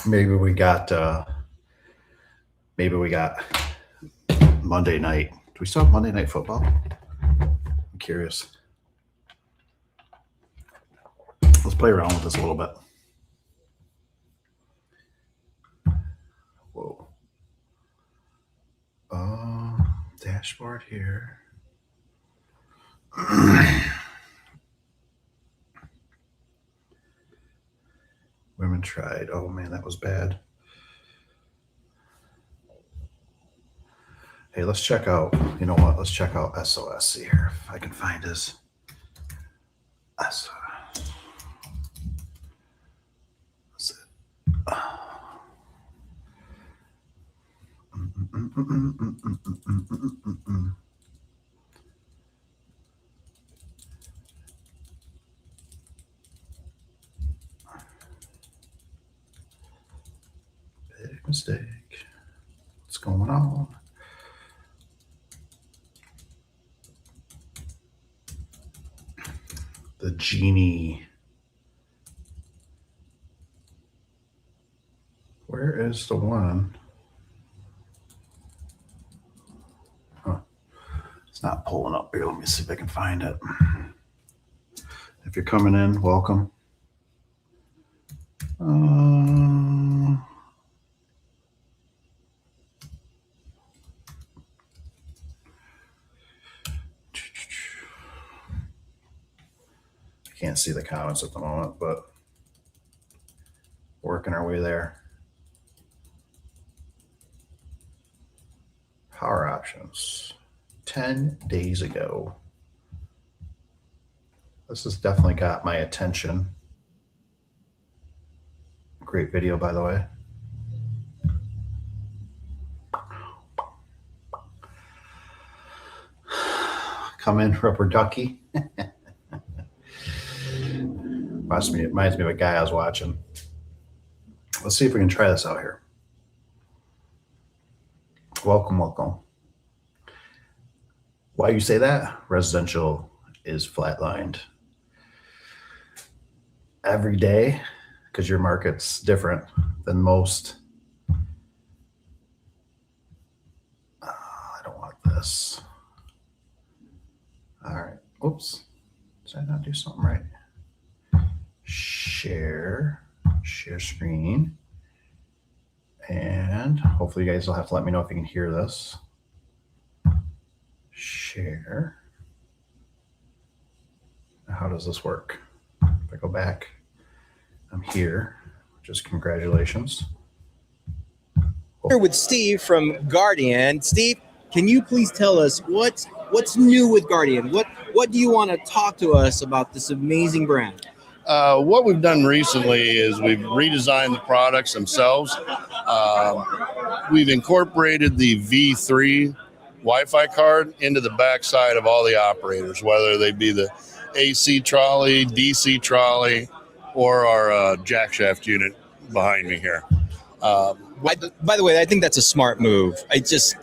maybe we got Monday night. Do we still have Monday Night Football? I'm curious. Let's play around with this a little bit. Whoa. Dashboard here. Women tried. Oh man, that was bad. Hey, let's check out, you know what? Let's check out SOS here. If I can find his SOS. That's it. Big mistake. What's going on? The genie. Where is the one? Huh. It's not pulling up here. Let me see if I can find it. If you're coming in, welcome. I can't see the comments at the moment, but working our way there. Power options. 10 days ago. This has definitely got my attention. Great video, by the way. Come in, rubber ducky. Reminds me of a guy I was watching. Let's see if we can try this out here. Welcome, welcome. Why you say that? Residential is flatlined. Every day, because your market's different than most. I don't want this. All right. Oops. Did I not do something right? Share screen. And hopefully you guys will have to let me know if you can hear this. Share. Now, how does this work? If I go back, I'm here. Just congratulations. Here with Steve from Guardian. Steve, can you please tell us what's new with Guardian? What do you want to talk to us about this amazing brand? What we've done recently is we've redesigned the products themselves. We've incorporated the V3 Wi-Fi card into the backside of all the operators, whether they be the AC trolley, DC trolley, or our jack shaft unit behind me here. By the way, I think that's a smart move. It just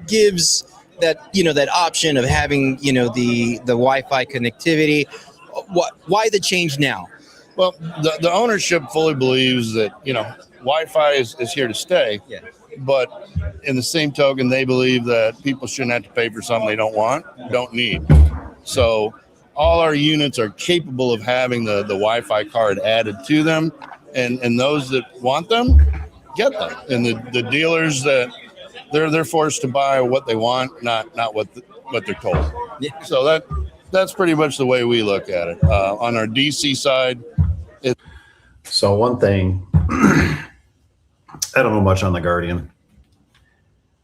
gives that that option of having the Wi-Fi connectivity. Why the change now? Well, the ownership fully believes that Wi-Fi is here to stay. Yeah. But in the same token, they believe that people shouldn't have to pay for something they don't need. So all our units are capable of having the Wi-Fi card added to them, and those that want them get them. And the dealers that they're forced to buy what they want, not what they're told. Yeah. So that's pretty much the way we look at it. On our DC side, so one thing, I don't know much on the Guardian,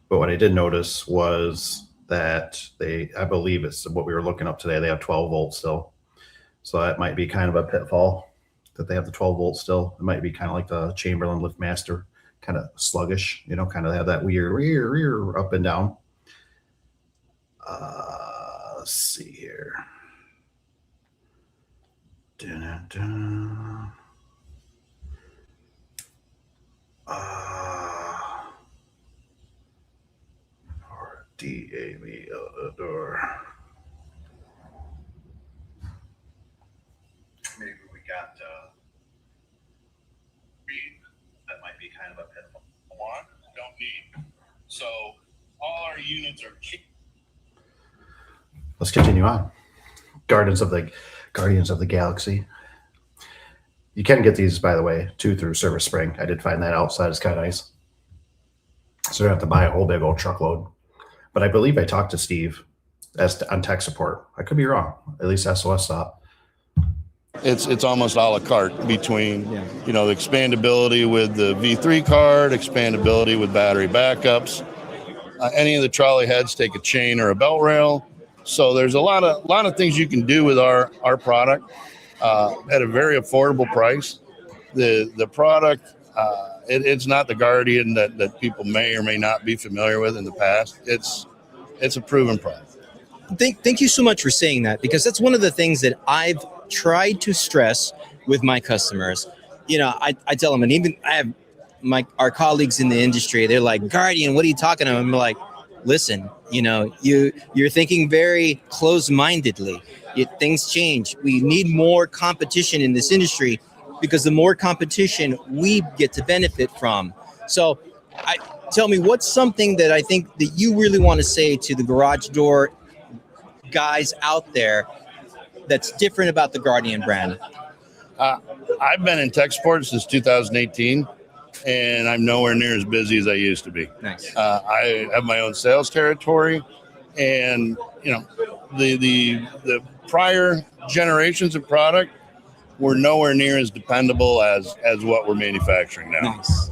but what I did notice was that I believe it's what we were looking up today. They have 12 volts still. So that might be kind of a pitfall that they have the 12 volts still. It might be kind of like the Chamberlain LiftMaster, kind of sluggish, kind of have that weird up and down. Let's see here. Dun-dun-dun. Or DAV door. Maybe we got that might be need. So all our units are. Let's continue on. Guardians of the Galaxy. You can get these, by the way, too, through Service Spring. I did find that outside. It's kind of nice. So you don't have to buy a whole big old truckload. But I believe I talked to Steve on tech support. I could be wrong. At least SOS thought. It's almost a la carte between, the expandability with the V3 card, expandability with battery backups. Any of the trolley heads take a chain or a belt rail. So there's a lot of things you can do with our product at a very affordable price. The product, it's not the Guardian that people may or may not be familiar with in the past. It's a proven product. Thank you so much for saying that, because that's one of the things that I've tried to stress with my customers. I tell them, and even I have our colleagues in the industry, they're like, Guardian, what are you talking about? I'm like, listen, you're thinking very closed-mindedly. Things change. We need more competition in this industry, because the more competition we get to benefit from. So tell me, what's something that I think that you really want to say to the garage door guys out there that's different about the Guardian brand? I've been in tech support since 2018, and I'm nowhere near as busy as I used to be. Nice. I have my own sales territory, and the prior generations of product were nowhere near as dependable as what we're manufacturing now. Nice.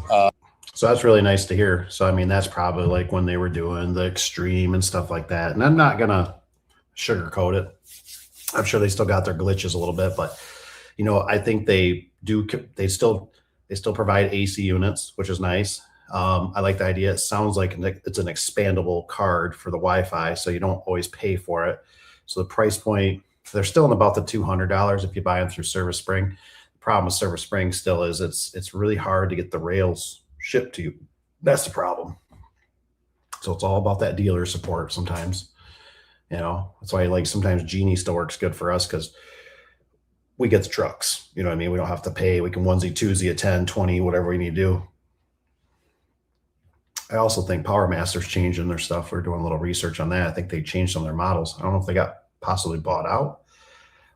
So that's really nice to hear. So, I mean, that's probably like when they were doing the Extreme and stuff like that. And I'm not going to sugarcoat it. I'm sure they still got their glitches a little bit, but I think they still provide AC units, which is nice. I like the idea. It sounds like it's an expandable card for the Wi-Fi, so you don't always pay for it. So the price point, they're still in about the $200 if you buy them through Service Spring. The problem with Service Spring still is it's really hard to get the rails shipped to you. That's the problem. So it's all about that dealer support sometimes. That's why sometimes Genie still works good for us, because we get the trucks. You know what I mean? We don't have to pay. We can onesie, twosie at 10, 20, whatever we need to do. I also think Power Master's changing their stuff. We're doing a little research on that. I think they changed some of their models. I don't know if they got possibly bought out,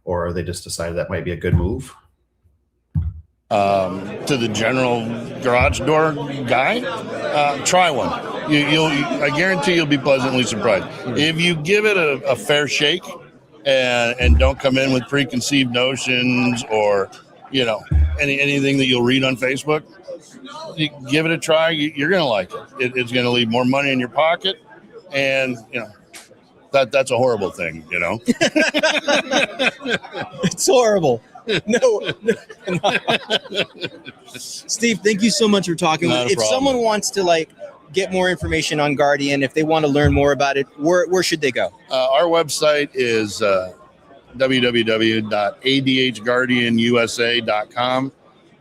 or they just decided that might be a good move. To the general garage door guy, try one. I guarantee you'll be pleasantly surprised. If you give it a fair shake and don't come in with preconceived notions or anything that you'll read on Facebook, you give it a try. You're gonna like it. It's gonna leave more money in your pocket, and that's a horrible thing. It's horrible. No. Steve, thank you so much for talking. If someone wants to get more information on Guardian, if they want to learn more about it, where should they go? Our website is www.adhguardianusa.com.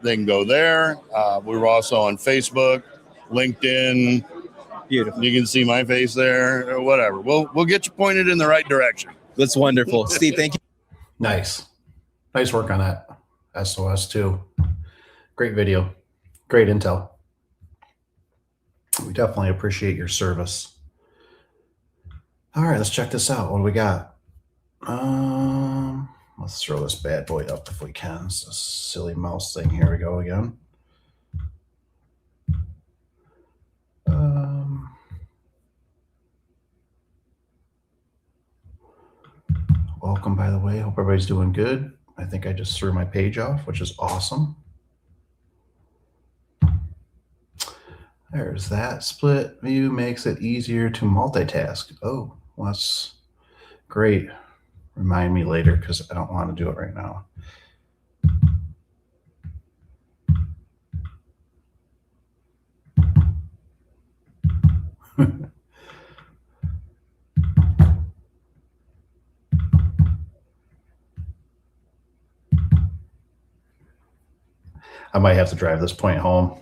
They can go there. We're also on Facebook, LinkedIn. Beautiful. You can see my face there or whatever. We'll get you pointed in the right direction. That's wonderful. Steve, thank you. Nice work on that. SOS too. Great video. Great intel. We definitely appreciate your service. All right, let's check this out. What do we got? Let's throw this bad boy up if we can. It's a silly mouse thing. Here we go again. Welcome, by the way. Hope everybody's doing good. I think I just threw my page off, which is awesome. There's that. Split view makes it easier to multitask. Oh, well, that's great. Remind me later, because I don't want to do it right now. I might have to drive this point home.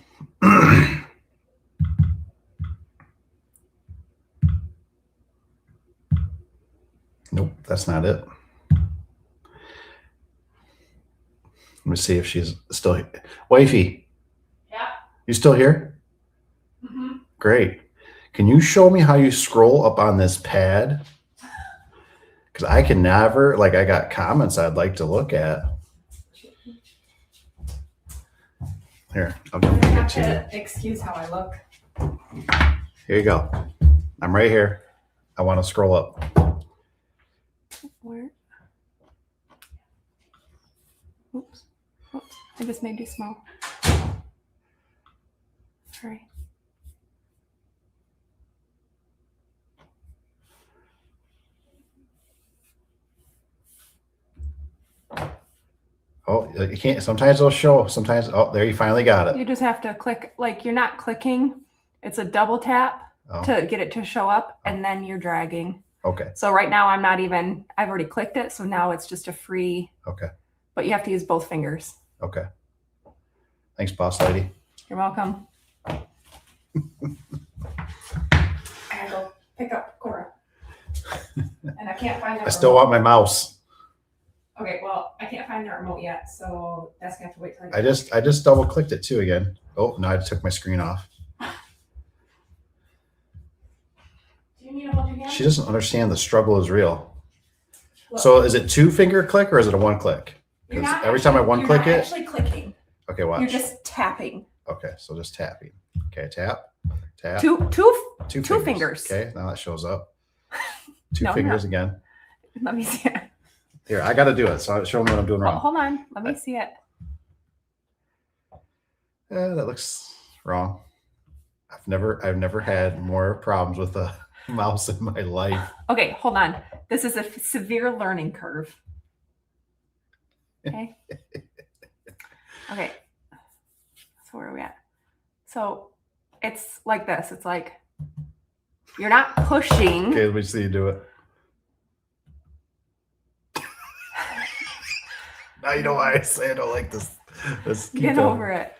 Nope, that's not it. Let me see if she's still here. Wifey. Yeah. You still here? Mm-hmm. Great. Can you show me how you scroll up on this pad? Because I can never, like, I got comments I'd like to look at. Here, I'll give it to you. Excuse how I look. Here you go. I'm right here. I want to scroll up. Where? Oops. Oops. I just made you small. Sorry. Oh, you can't. Sometimes it'll show. Sometimes, oh, there you finally got it. You just have to click, like you're not clicking. It's a double tap to get it to show up, and then you're dragging. Okay. So right now I'm not even, I've already clicked it. So now it's just a free. Okay. But you have to use both fingers. Okay. Thanks, boss lady. You're welcome. I gotta go pick up Cora. And I can't find the I still want my mouse. Okay, well, I can't find the remote yet, so that's gonna have to wait till I just double clicked it too again. Oh, no, I took my screen off. Do you need to hold your hand? She doesn't understand the struggle is real. Look, So is it 2-finger click or is it a 1-click? you're Because not every time I actually- one-click you're it. not actually clicking. Okay, watch. You're just tapping. Okay, so just tapping. Okay, tap, tap. Two fingers. Okay, now that shows up. Two No, fingers again. Let me see it. Here, I got to do it. So show me what I'm doing wrong. Hold on. Let me see it. That looks wrong. I've never had more problems with a mouse in my life. Okay, hold on. This is a severe learning curve. Okay. Okay. So where are we at? So it's like this. It's like you're not pushing. Okay, let me see you do it. Now you know why I say I don't like this. Let's keep Get going. over it.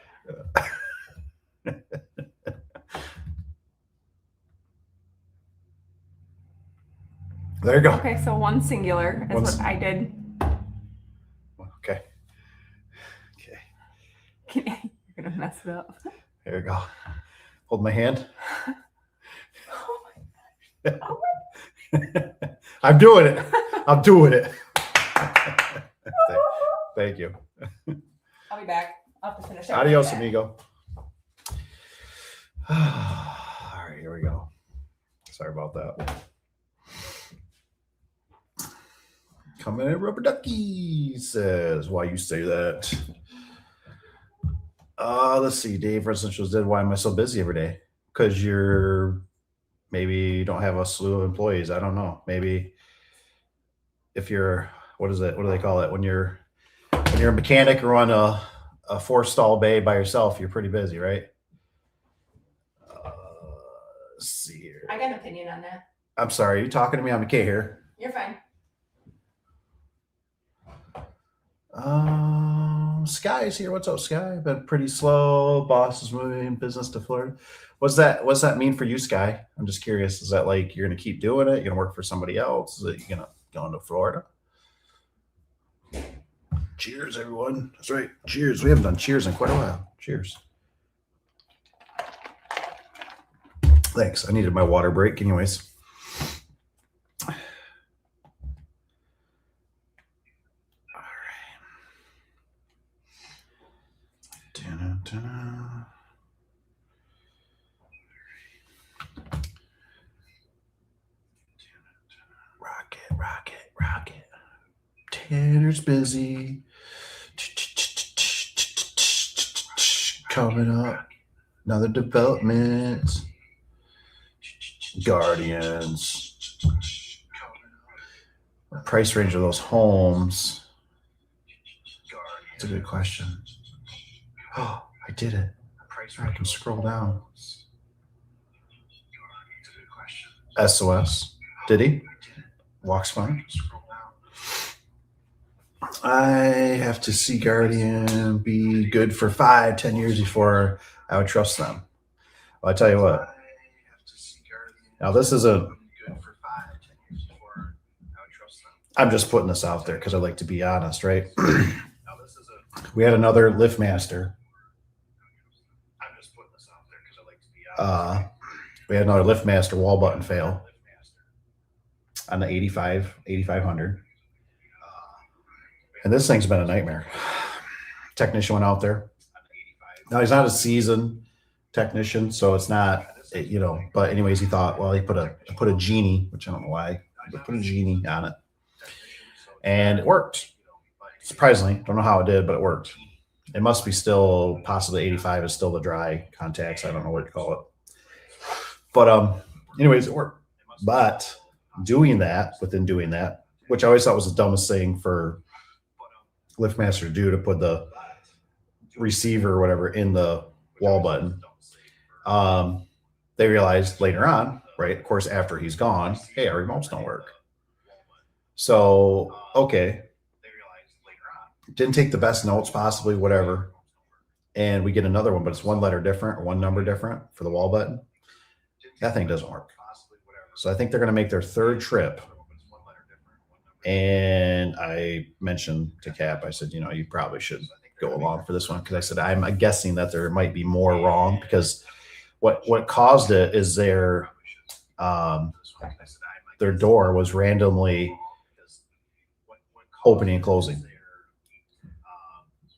There you go. Okay, so one singular is what I did. Okay. Okay. You're gonna mess it up. There you go. Hold my hand. Oh I'm doing it. I'm doing it. Thank you. I'll be back. I'll have to finish. Adios, amigo. All right, here we go. Sorry about that. Coming in, Rubber Ducky says, why you say that? Let's see. Dave Residential said, why am I so busy every day? Because maybe you don't have a slew of employees. I don't know. Maybe if you're, what is it? What do they call it? When you're a mechanic or on a 4-stall bay by yourself, you're pretty busy, right? Let's see here. I got an opinion on that. I'm sorry. Are you talking to me? I'm okay here. You're fine. Sky's here. What's up, Sky? Been pretty slow. Boss is moving business to Florida. What's that mean for you, Sky? I'm just curious. Is that like you're gonna keep doing it? You're gonna work for somebody else? Is it you're gonna go into Florida? Cheers, everyone. That's right. Cheers. We haven't done cheers in quite a while. Cheers. Thanks. I needed my water break, anyways. Rocket. Tanner's busy. Coming up. Another development. Guardians. What price range of those homes? That's a good question. Oh, I did it. I can scroll down. SOS. Did he? Walks fine. I have to see Guardian be good for 5-10 years before I would trust them. Well, I tell you what. Now this isn't. I'm just putting this out there because I like to be honest, right? We had another LiftMaster We had another LiftMaster wall button fail on the 8500. And this thing's been a nightmare. Technician went out there. Now, he's not a seasoned technician, so it's not, but anyways, he thought, well, he put a genie, which I don't know why, but put a genie on it. And it worked. Surprisingly, don't know how it did, but it worked. It must be still, possibly 85 is still the dry contacts. I don't know what to call it. But anyways, it worked. But doing that, which I always thought was the dumbest thing for LiftMaster to do, to put the receiver or whatever in the wall button. They realized later on, right, of course, after he's gone, hey, our remotes don't work. So, okay. Didn't take the best notes, possibly, whatever. And we get another one, but it's one letter different or one number different for the wall button. That thing doesn't work. So I think they're going to make their third trip. And I mentioned to Cap, I said, you probably should go along for this one, because I said, I'm guessing that there might be more wrong, because what caused it is their door was randomly opening and closing.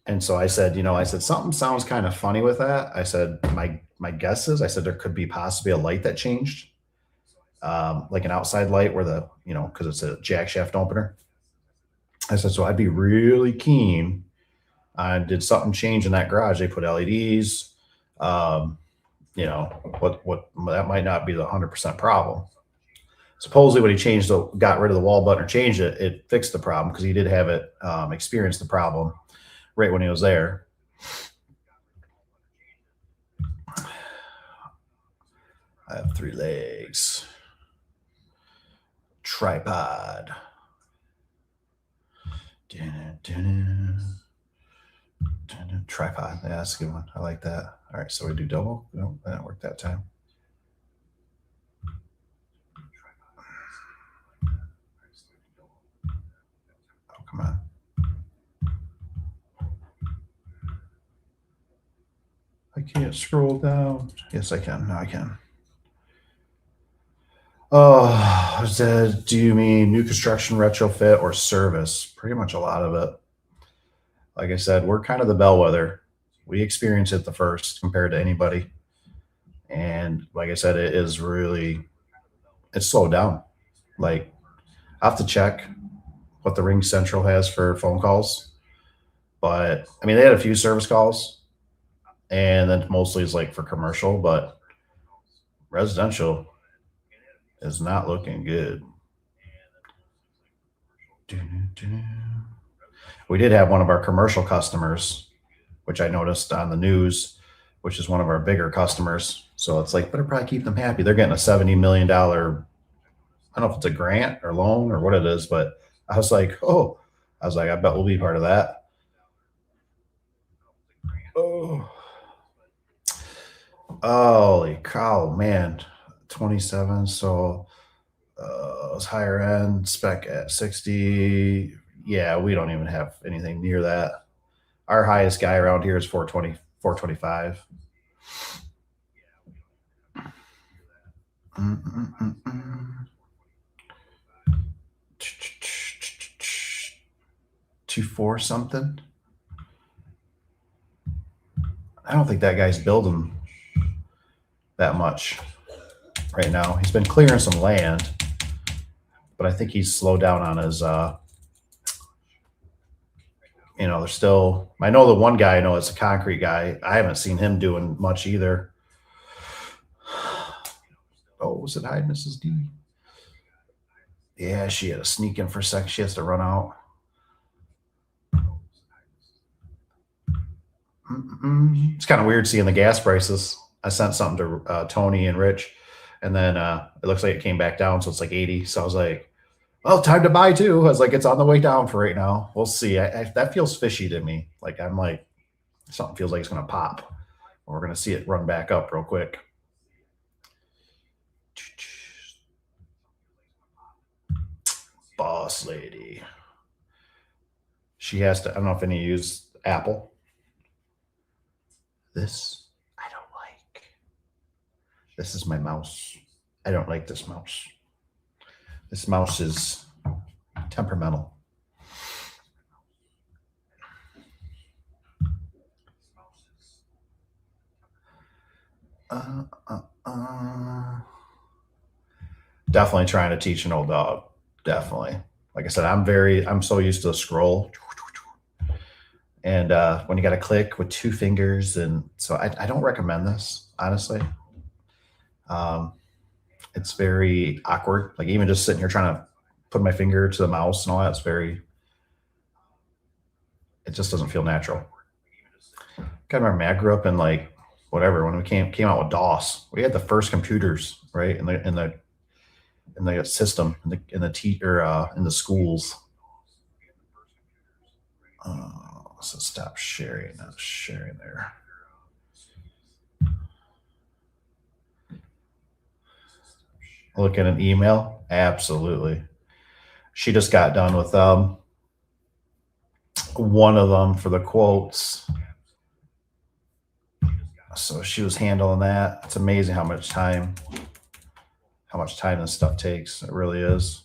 And so I said, something sounds kind of funny with that. I said, my guess is, I said, there could be possibly a light that changed, like an outside light where because it's a jack shaft opener. I said, so I'd be really keen. Did something change in that garage? They put LEDs, what that might not be the 100% problem. Supposedly when he got rid of the wall button or changed it, it fixed the problem, because he did have it experience the problem right when he was there. I have 3 legs. Tripod. Tripod. Yeah, that's a good one. I like that. All right, so we do double. No, that didn't work that time. Oh, come on. I can't scroll down. Yes, I can. No, I can. Oh, do you mean new construction, retrofit, or service? Pretty much a lot of it. Like I said, we're kind of the bellwether. We experience it the first compared to anybody. And like I said, it's slowed down. Like, I have to check what the Ring Central has for phone calls. But I mean, they had a few service calls, and then mostly it's like for commercial, but residential is not looking good. We did have one of our commercial customers, which I noticed on the news, which is one of our bigger customers. So it's like, better probably keep them happy. They're getting a $70 million, I don't know if it's a grant or loan or what it is, but I was like, I bet we'll be part of that. Oh, holy cow, man. 27. So it's higher end, spec at 60. Yeah, we don't even have anything near that. Our highest guy around here is 420, 425. $2.4 something. I don't think that guy's building that much right now. He's been clearing some land, but I think he's slowed down on his there's still, I know the one guy I know is a concrete guy. I haven't seen him doing much either. Oh, was it hi, Mrs. D? Yeah, she had to sneak in for a second. She has to run out. It's kind of weird seeing the gas prices. I sent something to Tony and Rich, and then it looks like it came back down, so it's like 80. So I was like, well, time to buy too. I was like, it's on the way down for right now. We'll see. That feels fishy to me. Like, I'm like, something feels like it's going to pop. We're going to see it run back up real quick. Boss lady. She has to, I don't know if any of you use Apple. This I don't like. This is my mouse. I don't like this mouse. This mouse is temperamental. Definitely trying to teach an old dog. Definitely. Like I said, I'm so used to the scroll. And when you got to click with 2 fingers, and so I don't recommend this, honestly. It's very awkward. Like even just sitting here trying to put my finger to the mouse and all that, it just doesn't feel natural. I remember I grew up in like whatever when we came out with DOS. We had the first computers, right, in the system in the schools. So stop sharing. Not sharing there. Look at an email. Absolutely. She just got done with one of them for the quotes. So she was handling that. It's amazing how much time this stuff takes. It really is.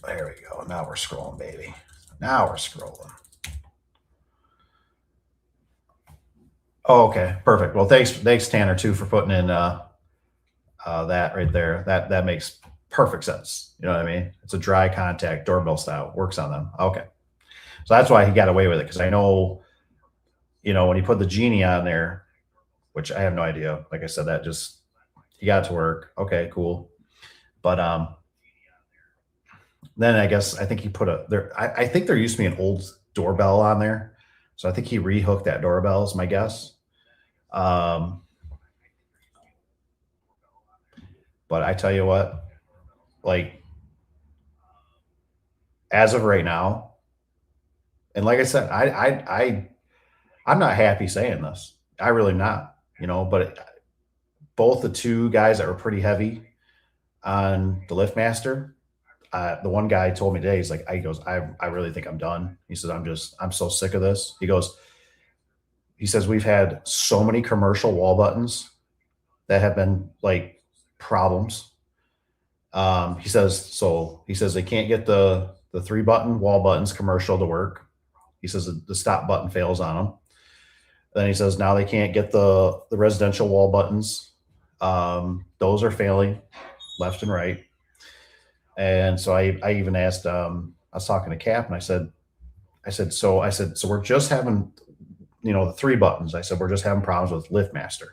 There we go. Now we're scrolling, baby. Now we're scrolling. Oh, okay. Perfect. Well, thanks Tanner too for putting in that right there. That makes perfect sense. You know what I mean? It's a dry contact doorbell style. Works on them. Okay. So that's why he got away with it, because I know, when he put the Genie on there, which I have no idea. Like I said, he got it to work. Okay, cool. But then I think he put I think there used to be an old doorbell on there. So I think he rehooked that doorbell is my guess. But I tell you what, like as of right now, and like I said, I'm not happy saying this. I really not, but both the 2 guys that were pretty heavy on the LiftMaster, the one guy told me today, he goes, I really think I'm done. He said, I'm so sick of this. He says, we've had so many commercial wall buttons that have been like problems. He says they can't get the 3-button wall buttons commercial to work. He says the stop button fails on them. Then he says now they can't get the residential wall buttons. Those are failing left and right. And so I even asked, I was talking to Cap, and I said, so we're just having, the 3 buttons. I said, we're just having problems with LiftMaster.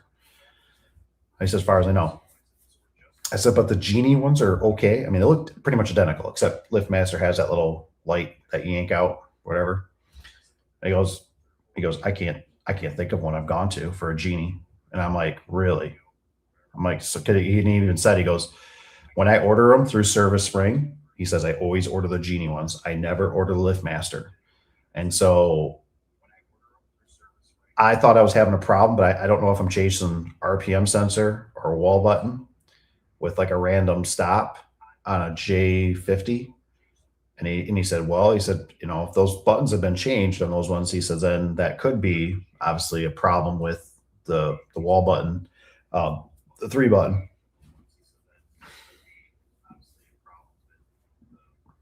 I said, as far as I know. I said, but the Genie ones are okay. I mean, they look pretty much identical, except LiftMaster has that little light that you yank out, whatever. And he goes, I can't think of one I've gone to for a Genie. And I'm like, really? I'm like, so he even said, he goes, when I order them through Service Spring, he says, I always order the Genie ones. I never order the LiftMaster. And so I thought I was having a problem, but I don't know if I'm chasing RPM sensor or wall button with like a random stop on a J50. And he said, if those buttons have been changed on those ones, he says, then that could be obviously a problem with the wall button, the 3-button.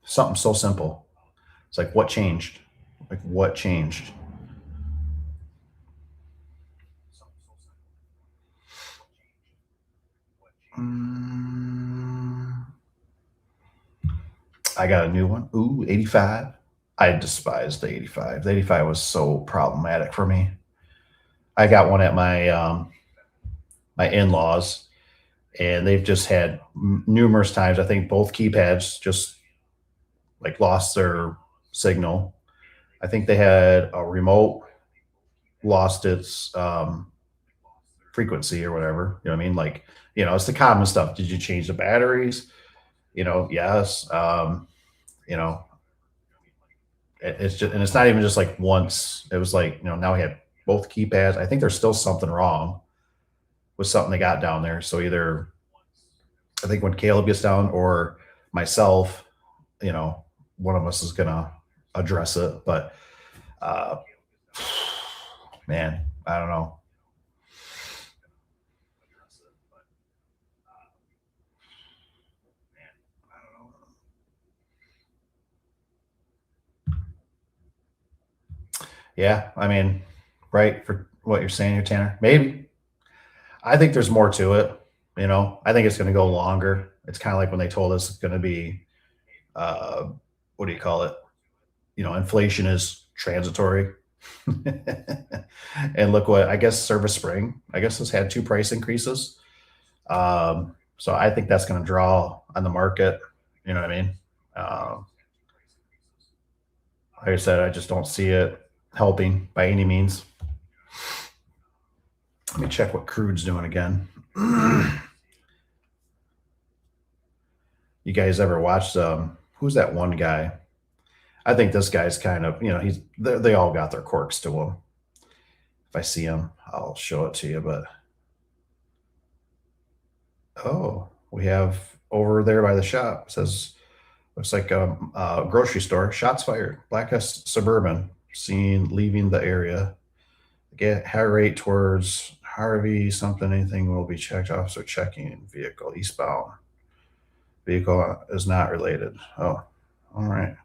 Something so simple. It's like, what changed? Like, what changed? I got a new one. Ooh, 85. I despise the 85. The 85 was so problematic for me. I got one at my my in-laws, and they've just had numerous times. I think both keypads just like lost their signal. I think they had a remote lost its frequency or whatever. You know what I mean? Like, it's the common stuff. Did you change the batteries? Yes. It's just, and it's not even just like once. It was like, now we had both keypads. I think there's still something wrong with something they got down there. So either I think when Caleb gets down or myself, one of us is gonna address it. But man, I don't know. Yeah, I mean, right, for what you're saying here, Tanner. Maybe. I think there's more to it. I think it's going to go longer. It's kind of like when they told us it's going to be, uh, what do you call it? Inflation is transitory. And look what I guess Service Spring, I guess, has had two price increases. So I think that's going to draw on the market. You know what I mean? Um, like I said, I just don't see it helping by any means. Let me check what crude's doing again. You guys ever watched who's that one guy? I think this guy's kind of, they all got their quirks to him. If I see him, I'll show it to you. But oh, we have over there by the shop, it says, looks like a grocery store. Shots fired. Blackest Suburban seen leaving the area. Get high rate towards Harvey. Something. Anything will be checked. Officer checking vehicle eastbound. Vehicle is not related. Oh, all right.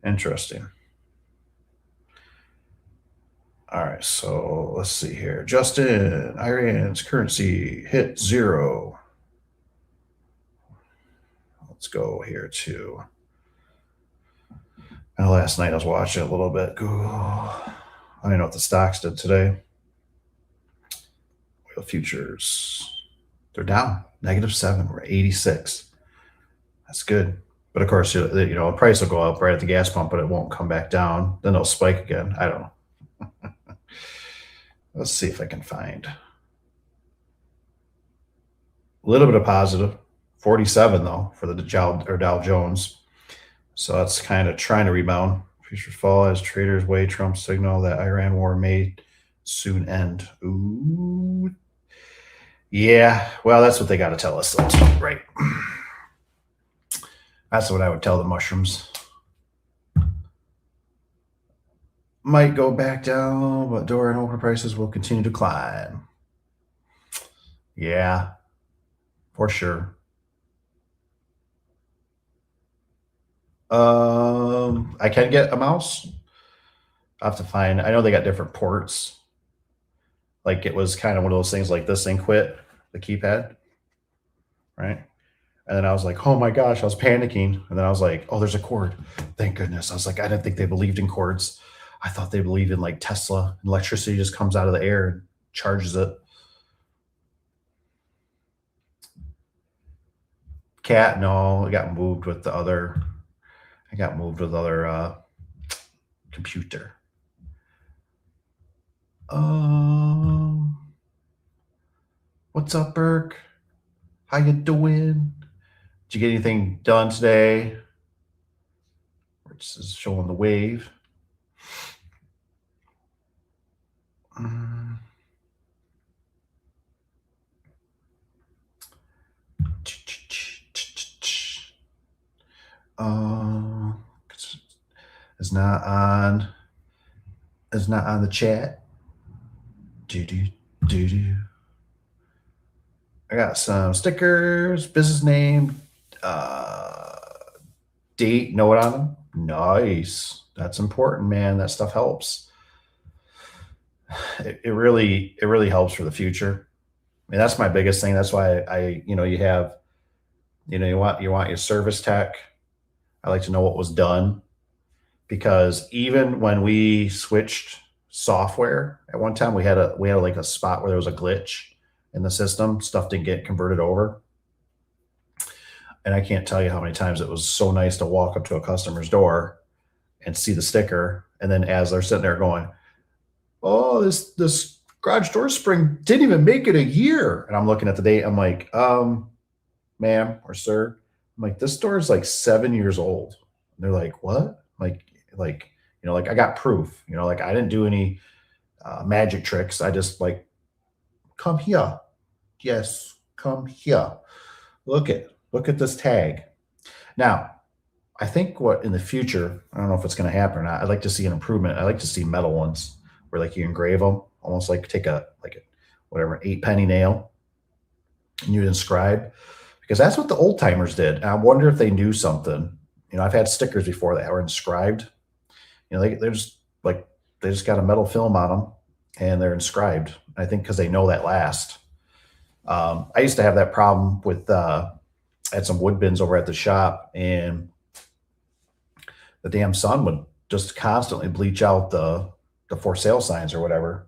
Interesting. All right, so let's see here. Justin, Iran's currency hit 0. Let's go here to. Last night I was watching a little bit. I don't know what the stocks did today. Oil futures, they're down -7. We're 86. That's good. But of course, the price will go up right at the gas pump, but it won't come back down. Then it'll spike again. I don't know. Let's see if I can find a little bit of positive. 47 though for the Dow Jones. So that's kind of trying to rebound. Futures fall as traders weigh Trump's signal that Iran war may soon end. Ooh. Yeah, well, that's what they got to tell us, right? That's what I would tell the mushrooms. Might go back down, but door and open prices will continue to climb. Yeah, for sure. I can get a mouse. I'll have to find. I know they got different ports. Like it was kind of one of those things like this thing quit, the keypad, right? And then I was like, oh my gosh, I was panicking. And then I was like, oh, there's a cord. Thank goodness. I was like, I didn't think they believed in cords. I thought they believed in like Tesla. Electricity just comes out of the air and charges it. Cat, no, I got moved with the other. Computer. What's up, Burke? How you doing? Did you get anything done today? Which is showing the wave. It's not on. It's not on the chat. I got some stickers, business name, date, note on them. Nice. That's important, man. That stuff helps. It really helps for the future. I mean, that's my biggest thing. That's why you have, you want your service tech. I like to know what was done, because even when we switched software at one time, we had like a spot where there was a glitch in the system. Stuff didn't get converted over. And I can't tell you how many times it was so nice to walk up to a customer's door and see the sticker. And then as they're sitting there going, oh, this garage door spring didn't even make it a year. And I'm looking at the date. I'm like, ma'am or sir, I'm like, this door is like 7 years old. And they're like, what? Like, I got proof, like I didn't do any magic tricks. I just like, come here. Yes, come here. Look at this tag. Now, I think what in the future, I don't know if it's going to happen or not. I'd like to see an improvement. I like to see metal ones where like you engrave them, almost like take an 8-penny nail and you inscribe, because that's what the old timers did. And I wonder if they knew something. I've had stickers before that were inscribed. They're just like they just got a metal film on them and they're inscribed. I think because they know that last. I used to have that problem with, I had some wood bins over at the shop, and the damn sun would just constantly bleach out the for sale signs or whatever.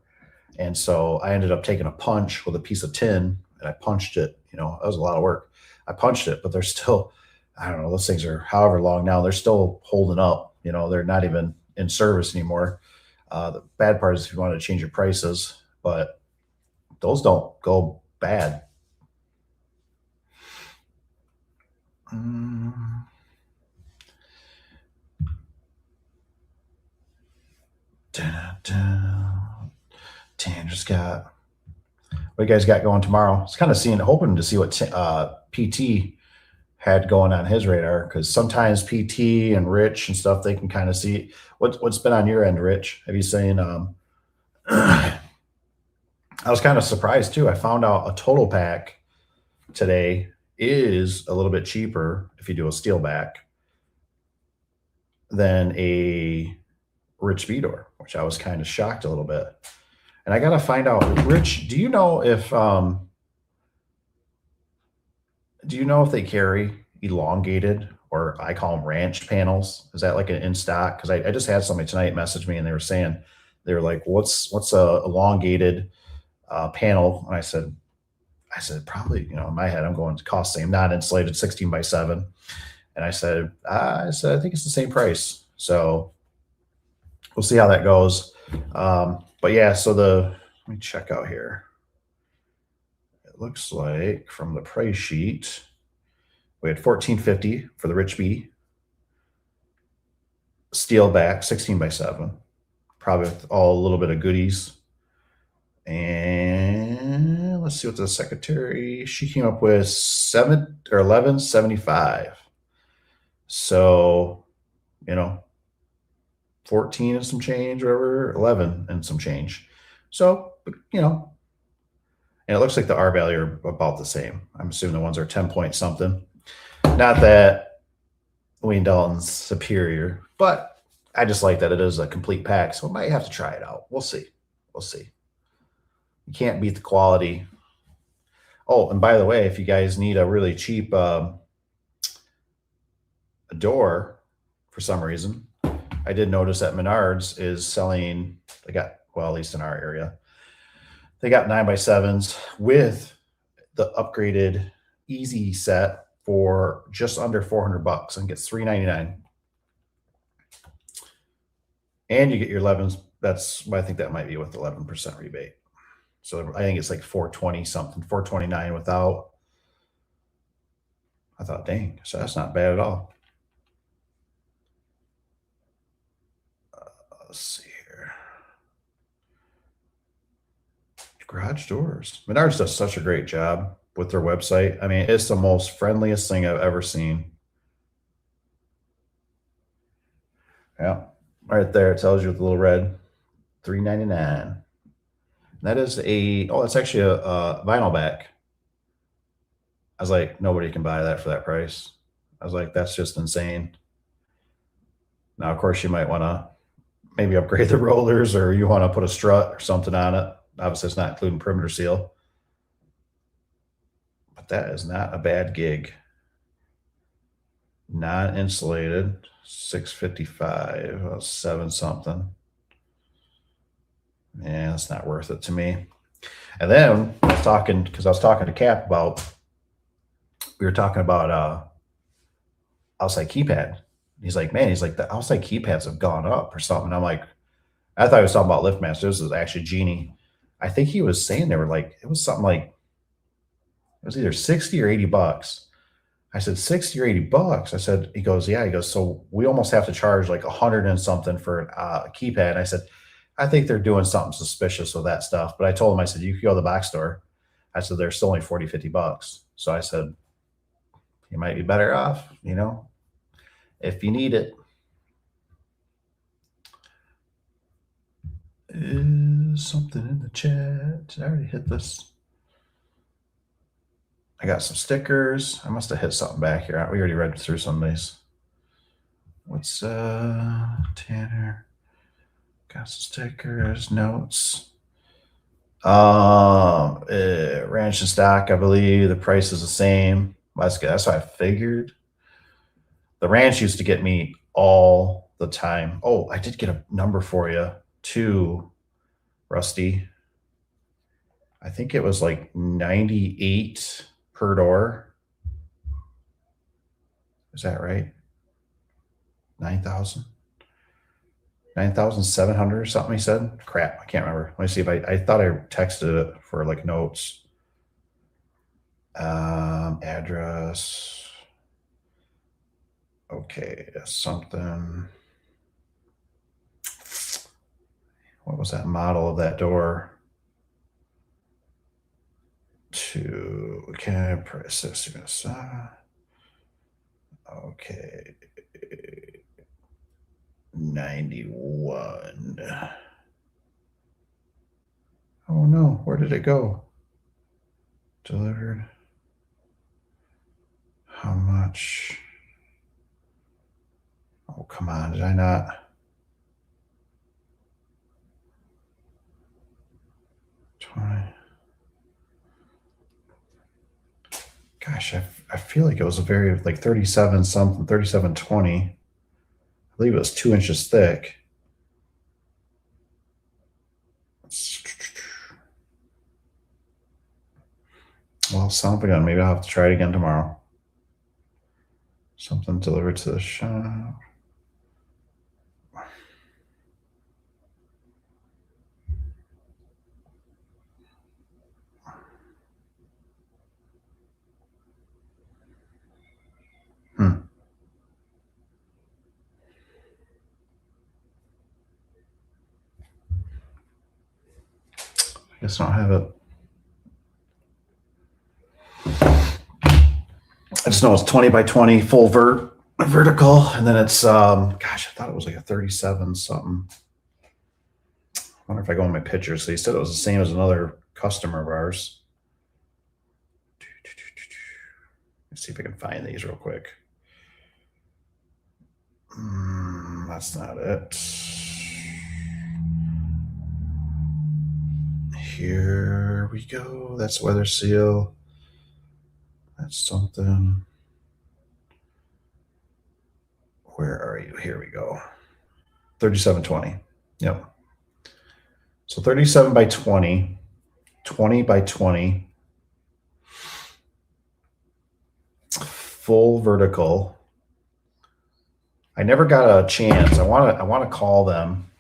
And so I ended up taking a punch with a piece of tin and I punched it. You know, that was a lot of work. I punched it, but they're still, I don't know, those things are however long now, they're still holding up. You know, they're not even in service anymore. The bad part is if you want to change your prices, but those don't go bad. Tanner's got, what you guys got going tomorrow? It's kind of hoping to see what PT had going on his radar, because sometimes PT and Rich and stuff, they can kind of see what's been on your end, Rich. Have you seen? I was kind of surprised too. I found out a total pack today is a little bit cheaper if you do a steel back than a Rich B-door, which I was kind of shocked a little bit. And I got to find out, Rich, do you know if they carry elongated, or I call them ranch panels? Is that like an in stock? Because I just had somebody tonight message me and they were saying, they were like, what's a elongated panel? And I said, probably, you know, in my head, I'm going to cost same, not insulated 16x7. And I said, I think it's the same price. So we'll see how that goes. But yeah, so let me check out here. It looks like from the price sheet, we had $14.50 for the Rich B. Steel back, 16x7. Probably with a little bit of goodies. And let's see what the secretary, she came up with $11.75. So, you know, 14 and some change, whatever, 11 and some change. So, you know, and it looks like the R value are about the same. I'm assuming the ones are 10 point something. Not that Wayne Dalton's superior, but I just like that it is a complete pack. So I might have to try it out. We'll see. You can't beat the quality. Oh, and by the way, if you guys need a really cheap a door for some reason, I did notice that Menards is selling, at least in our area, they got 9x7s with the upgraded easy set for just under $400 and gets $399. And you get your 11s. I think that might be with 11% rebate. So I think it's like 420 something, 429 without. I thought, dang, so that's not bad at all. Let's see here. Garage doors. Menards does such a great job with their website. I mean, it's the most friendliest thing I've ever seen. Yeah, right there. It tells you with the little red, $399. That is it's actually a vinyl back. I was like, nobody can buy that for that price. I was like, that's just insane. Now, of course, you might want to maybe upgrade the rollers, or you want to put a strut or something on it. Obviously, it's not including perimeter seal. But that is not a bad gig. Non-insulated, $655, 7 something. Yeah, that's not worth it to me. And then I was talking to Cap about, we were talking about outside keypad. He's like, the outside keypads have gone up or something. I'm like, I thought he was talking about LiftMaster. This is actually Genie. I think he was saying they were like, it was something like, it was either 60 or $80. I said, 60 or $80. I said, he goes, yeah. He goes, so we almost have to charge like 100 and something for a keypad. I said, I think they're doing something suspicious with that stuff. But I told him, I said, you can go to the box store. I said, they're still only 40, $50. So I said, you might be better off, you know, if you need it. Is something in the chat? Did I already hit this? I got some stickers. I must have hit something back here. We already read through some of these. What's Tanner? Got some stickers, notes. Ranch and stock, I believe the price is the same. That's good. That's what I figured. The ranch used to get me all the time. Oh, I did get a number for you too, Rusty. I think it was like 98 per door. Is that right? 9,000? 9,700 or something he said? Crap, I can't remember. Let me see if I thought I texted it for like notes. Address. Okay, something. What was that model of that door? Can I press this? Okay. 91. Oh no, where did it go? Delivered. How much? Oh, come on. Did I not? 20. Gosh, I feel like it was a very like 37 something, 3720. I believe it was 2 inches thick. Well, something again. Maybe I'll have to try it again tomorrow. Something delivered to the shop. I guess I don't have it. I just know it's 20 by 20 full vertical, and then it's gosh, I thought it was like a 37 something. I wonder if I go in my pictures. So he said it was the same as another customer of ours. Let's see if I can find these real quick. That's not it. Here we go. That's weather seal. That's something. Where are you? Here we go. 3720. Yep. So 37 by 20, 20 by 20, full vertical. I never got a chance. I want to call them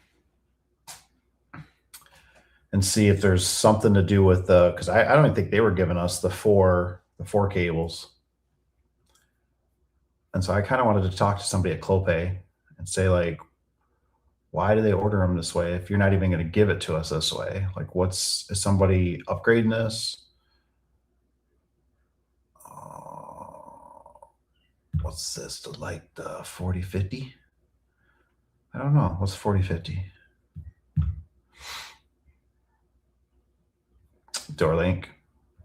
and see if there's something to do with the, because I don't think they were giving us the four cables. And so I kind of wanted to talk to somebody at Clopay and say, like, why do they order them this way if you're not even going to give it to us this way? Like, is somebody upgrading this? What's this? The 4050? I don't know. What's 4050? Doorlink.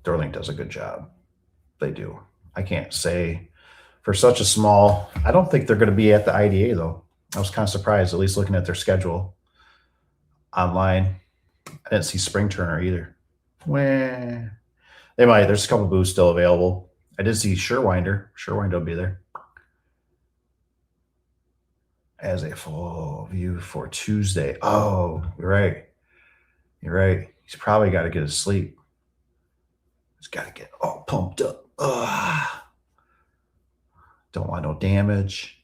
Doorlink does a good job. They do. I can't say for such a small. I don't think they're going to be at the IDA though. I was kind of surprised, at least looking at their schedule online. I didn't see Spring Turner either. Well, they might. There's a couple booths still available. I did see Surewinder. Surewinder will be there as a full view for Tuesday. Oh, you're right. You're right. He's probably got to get his sleep. He's got to get all pumped up. Ugh. Don't want no damage.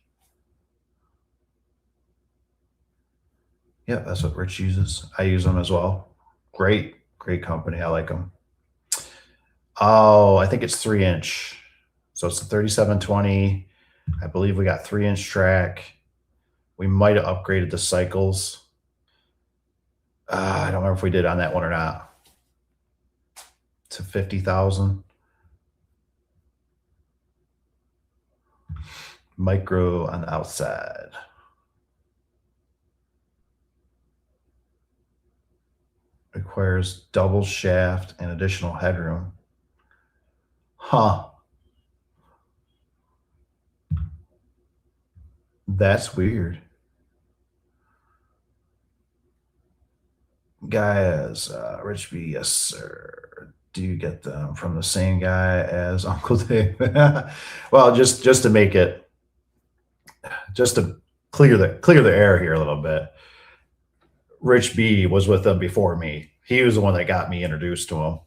Yeah, that's what Rich uses. I use them as well. Great company. I like them. Oh, I think it's 3-inch. So it's the 3720. I believe we got 3-inch track. We might have upgraded the cycles. I don't remember if we did on that one or not. To 50,000. Micro on the outside. Requires double shaft and additional headroom. Huh. That's weird. guy as Rich B. Yes, sir. Do you get them from the same guy as Uncle Dave? Well, just to make it, just to clear the air here a little bit. Rich B was with them before me. He was the one that got me introduced to him.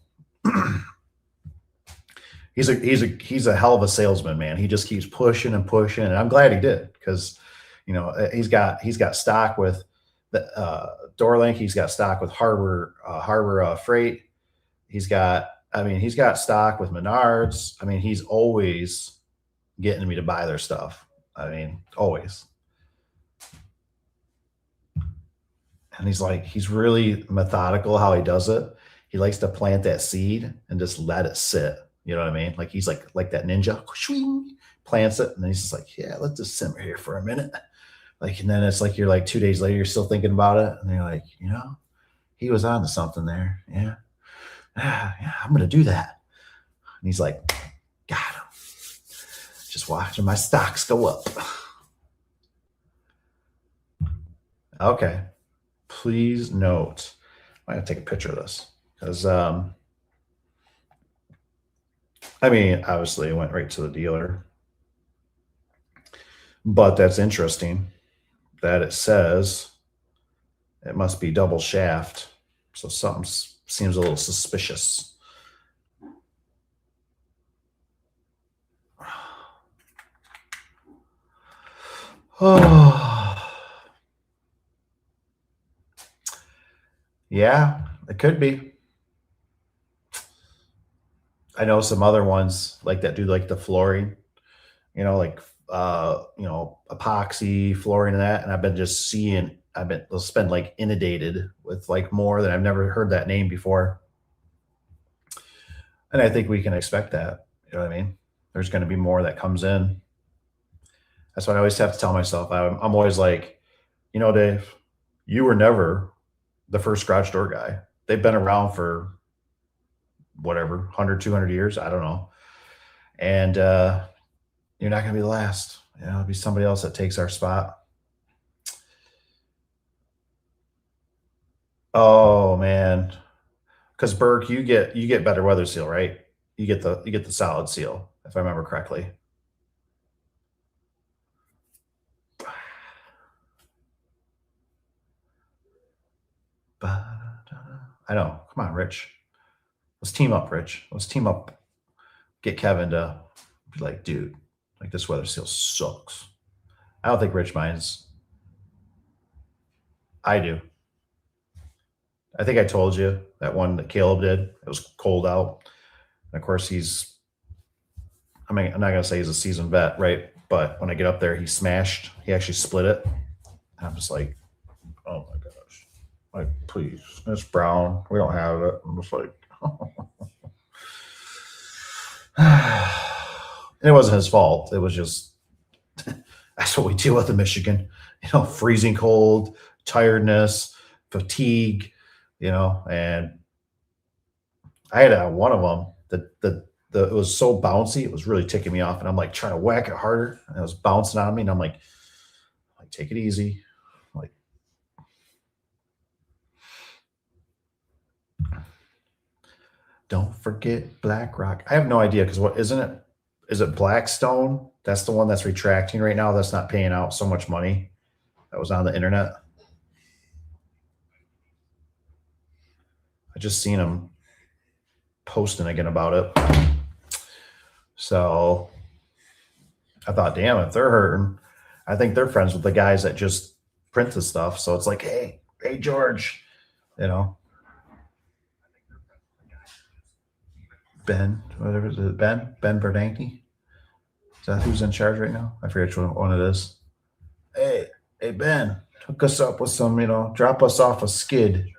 He's a hell of a salesman, man. He just keeps pushing and pushing, and I'm glad he did because, he's got stock with the Doorlink. He's got stock with Harbor Freight. He's got stock with Menards. I mean, he's always getting me to buy their stuff. I mean, always. And he's really methodical how he does it. He likes to plant that seed and just let it sit. You know what I mean? Like he's like that ninja, plants it, and then he's just like, yeah, let's just simmer here for a minute. Like, and then it's like you're like 2 days later, you're still thinking about it, and you're like, he was on to something there. Yeah, yeah, I'm gonna do that. And he's like, got him. Just watching my stocks go up. Okay. Please note, I gotta take a picture of this because, obviously, it went right to the dealer, but that's interesting that it says it must be double shaft, so something seems a little suspicious. Oh. Yeah, it could be. I know some other ones like that do like the flooring, epoxy flooring and that. And I've been just seeing, they'll spend like inundated with like more than I've never heard that name before. And I think we can expect that. You know what I mean? There's going to be more that comes in. That's what I always have to tell myself. I'm always like, Dave, you were never the first garage door guy. They've been around for whatever, 100, 200 years. I don't know. And you're not going to be the last. It'll be somebody else that takes our spot. Oh, man. Because Burke, you get better weather seal, right? You get the solid seal, if I remember correctly. I know. Come on, Rich. Let's team up, Rich. Let's team up. Get Kevin to be like, dude, like this weather seal sucks. I don't think Rich minds. I do. I think I told you that one that Caleb did. It was cold out. And of course, I'm not going to say he's a seasoned vet, right? But when I get up there, he actually split it. And I'm just like, oh my gosh. Like, please, it's brown. We don't have it. I'm just like, and it wasn't his fault. It was just, that's what we deal with in Michigan. Freezing cold, tiredness, fatigue, and I had one of them it was so bouncy. It was really ticking me off. And I'm like trying to whack it harder. And it was bouncing on me. And I'm like, take it easy. Don't forget Black Rock. I have no idea because what isn't it? Is it Blackstone? That's the one that's retracting right now. That's not paying out so much money. That was on the internet. I just seen them posting again about it. So I thought, damn, if they're hurting, I think they're friends with the guys that just print the stuff. So it's like, hey, George, Ben, whatever is it, Ben Bernanke? Is that who's in charge right now? I forget which one it is. Hey, Ben, hook us up with some, drop us off a skid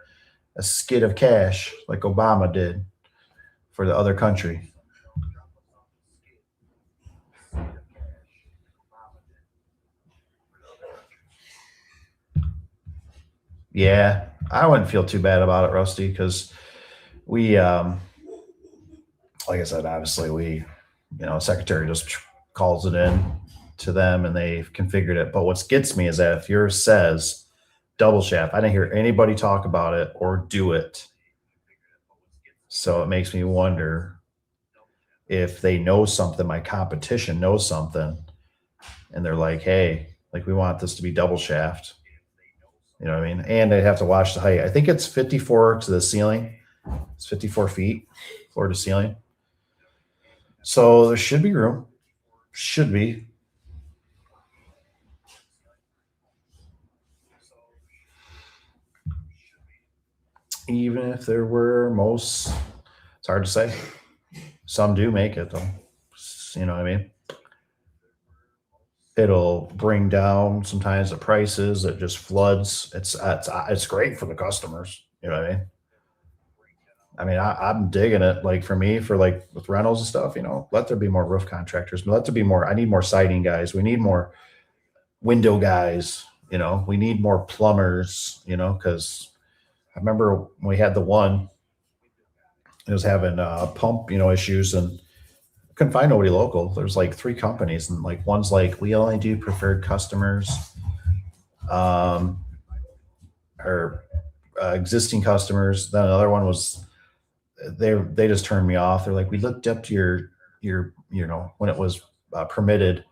of cash like Obama did for the other country. Yeah, I wouldn't feel too bad about it, Rusty, because we, like I said, obviously secretary just calls it in to them and they've configured it. But what gets me is that if yours says double shaft. I didn't hear anybody talk about it or do it. So it makes me wonder if they know something, my competition knows something, and they're like, hey, like we want this to be double shaft. You know what I mean? And they'd have to watch the height. I think it's 54 to the ceiling. It's 54 feet floor to ceiling. So there should be room. Should be. Even if there were most, it's hard to say. Some do make it though. You know what I mean? It'll bring down sometimes the prices. It just floods. It's great for the customers. You know what I mean? I mean, I'm digging it. Like for me, for like with rentals and stuff, you know, let there be more roof contractors. Let there be more. I need more siding guys. We need more window guys. You know, we need more plumbers. You know, because I remember when we had the one, it was having pump, you know, issues, and couldn't find nobody local. There's like 3 companies, and like one's like, we only do preferred customers, or existing customers. Then another one was they just turned me off. They're like, we looked up to your you know when it was permitted,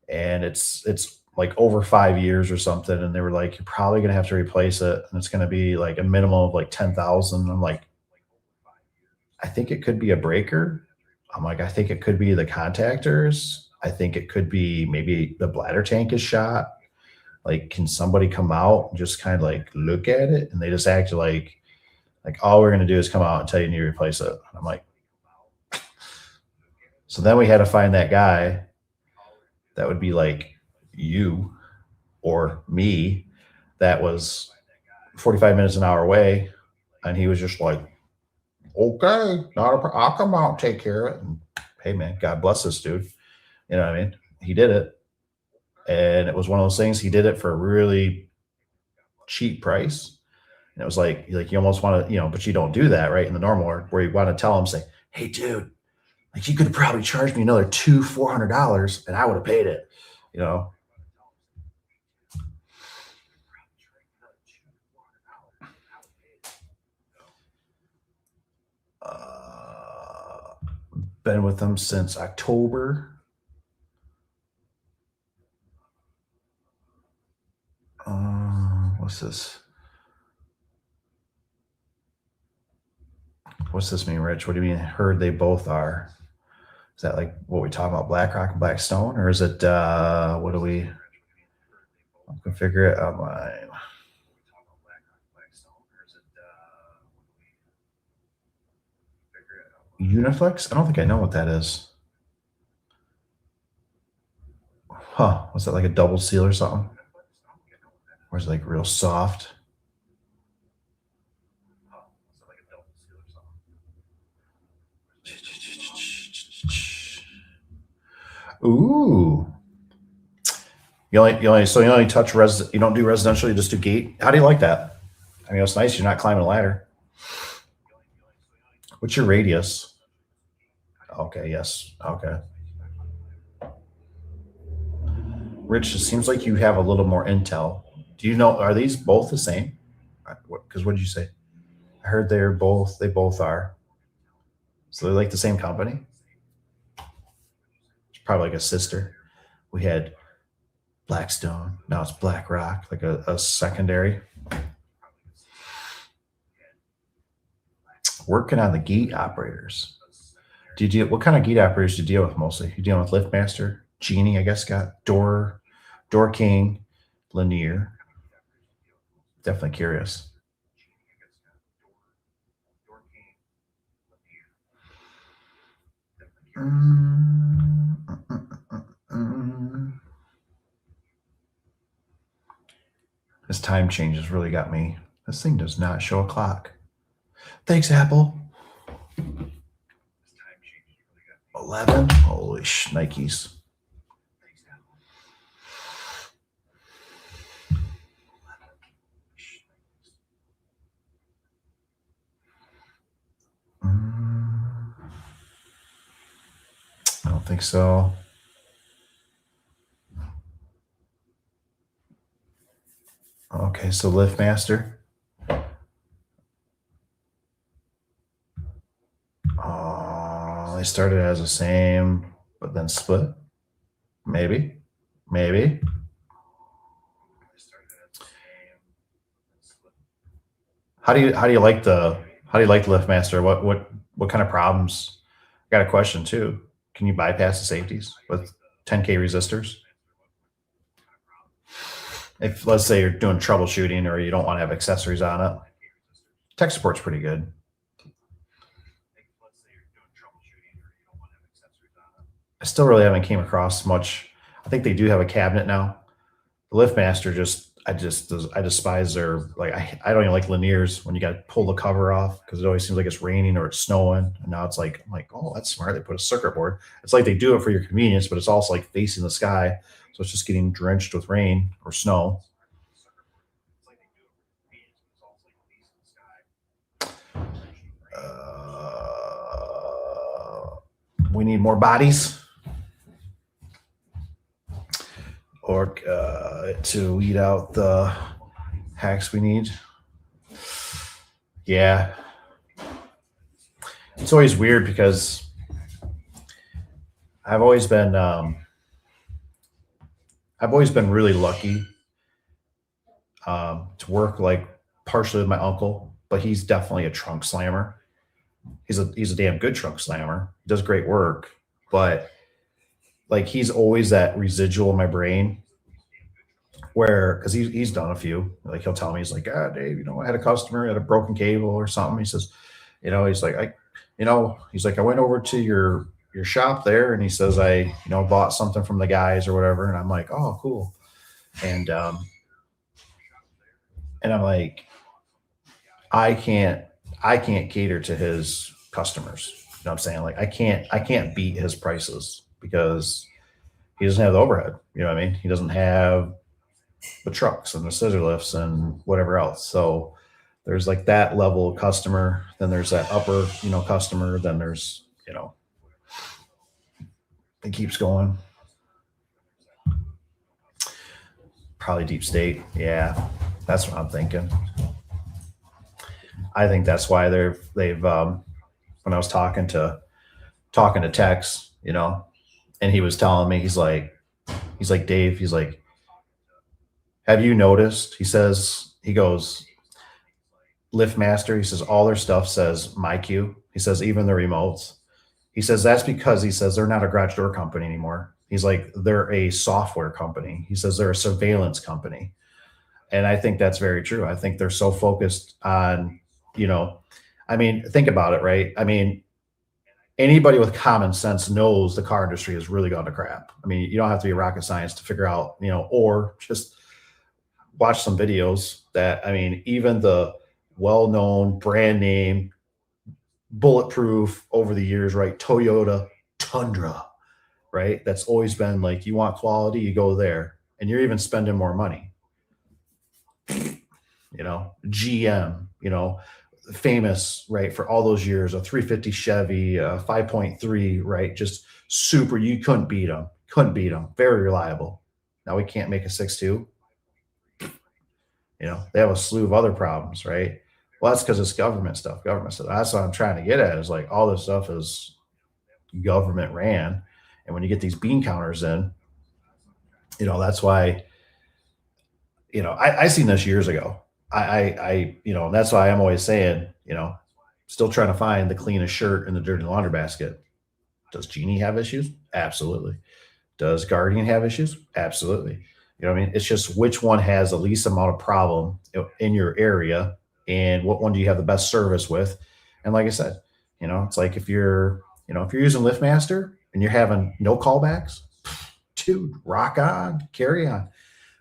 and it's like over 5 years or something, and they were like, you're probably gonna have to replace it, and it's gonna be like a minimum of like 10,000. I'm like, I think it could be a breaker. I'm like, I think it could be the contactors. I think it could be maybe the bladder tank is shot. Like, can somebody come out and just kind of like look at it? And they just act like all we're gonna do is come out and tell you you need to replace it. I'm like, so then we had to find that guy that would be like you or me that was 45 minutes an hour away, and he was just like, okay, I'll come out and take care of it. And hey man, God bless this dude. You know what I mean? He did it. And it was one of those things, he did it for a really cheap price. And it was like you almost want to, you know, but you don't do that, right? In the normal work, where you want to tell him, say, hey dude, like you could have probably charged me another $400 and I would have paid it, you know. Been with them since October. What's this? What's this mean, Rich? What do you mean? Heard they both are? Is that like what we talk about, BlackRock and Blackstone, or is it what do we configure it online? Uniflex? I don't think I know what that is. Huh? Was that like a double seal or something? Or is it like real soft? Ooh. You only touch you don't do residential, you just do gate. How do you like that? I mean, it's nice you're not climbing a ladder. What's your radius? Okay, yes. Okay. Rich, it seems like you have a little more intel. Do you know, are these both the same? Because what did you say? I heard they both are. So they're like the same company? It's probably like a sister. We had Blackstone, now it's BlackRock, like a secondary. Working on the gate operators. What kind of gate operators do you deal with mostly? You dealing with LiftMaster, Genie, I guess, got Door King, Lanier. Definitely curious. This time change has really got me. This thing does not show a clock. Thanks, Apple. 11. Holy Nikes. I don't think so. Okay. Okay, so LiftMaster. They started as the same, but then split. Maybe. How do you like the LiftMaster? What kind of problems? I got a question too. Can you bypass the safeties with 10K resistors? If let's say you're doing troubleshooting or you don't want to have accessories on it, tech support's pretty good. I still really haven't came across much. I think they do have a cabinet now. The LiftMaster I despise their I don't even like linears when you got to pull the cover off because it always seems like it's raining or it's snowing. And now it's like I'm like, oh, that's smart. They put a circuit board. It's like they do it for your convenience, but it's also like facing the sky, so it's just getting drenched with rain or snow. We need more bodies. Or to weed out the hacks we need. Yeah. It's always weird because I've always been really lucky to work like partially with my uncle, but he's definitely a trunk slammer. He's a damn good trunk slammer. He does great work, but like he's always that residual in my brain where because he's done a few. Like he'll tell me, he's like, Dave, I had a customer had a broken cable or something. He says, he's like, I went over to your shop there, and he says I bought something from the guys or whatever, and I'm like, oh, cool. And I'm like, I can't cater to his customers. You know what I'm saying? Like I can't beat his prices because he doesn't have the overhead. You know what I mean? He doesn't have the trucks and the scissor lifts and whatever else. So there's like that level of customer. Then there's that upper, customer. Then there's, it keeps going. Probably deep state. Yeah, that's what I'm thinking. I think that's why they've when I was talking to Tex, and he was telling me, he's like, Dave, he's like, have you noticed? He goes, LiftMaster, he says, all their stuff says MyQ. He says, even the remotes. He says, that's because he says they're not a garage door company anymore. He's like, they're a software company. He says they're a surveillance company. And I think that's very true. I think they're so focused on, think about it, right? I mean, anybody with common sense knows the car industry has really gone to crap. I mean, you don't have to be a rocket science to figure out, or just watch some videos that, even the well-known brand name, bulletproof over the years, right? Toyota Tundra, right? That's always been like, you want quality, you go there, and you're even spending more money. GM, famous, right? For all those years, a 350 Chevy, 5.3, right? Just super, you couldn't beat them. Very reliable. Now we can't make a 6.2. They have a slew of other problems, right? Well, that's because it's government stuff. That's what I'm trying to get at, is like all this stuff is government ran. And when you get these bean counters in, that's why, I seen this years ago. And that's why I'm always saying, still trying to find the cleanest shirt in the dirty laundry basket. Does Genie have issues? Absolutely. Does Guardian have issues? Absolutely. It's just which one has the least amount of problem in your area, and what one do you have the best service with? And like I said, it's like if you're using LiftMaster and you're having no callbacks, dude, rock on, carry on.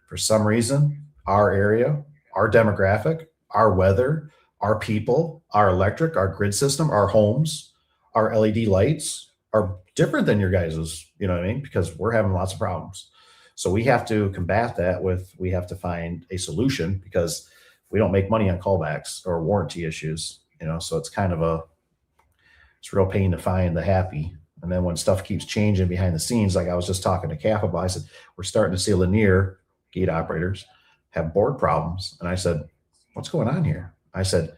For some reason, our area, our demographic, our weather, our people, our electric, our grid system, our homes, our LED lights are different than your guys's, because we're having lots of problems. So we have to combat that we have to find a solution, because we don't make money on callbacks or warranty issues, so it's kind of it's real pain to find the happy. And then when stuff keeps changing behind the scenes, like I was just talking to Cap about, I said, we're starting to see linear gate operators have board problems. And I said, what's going on here? I said,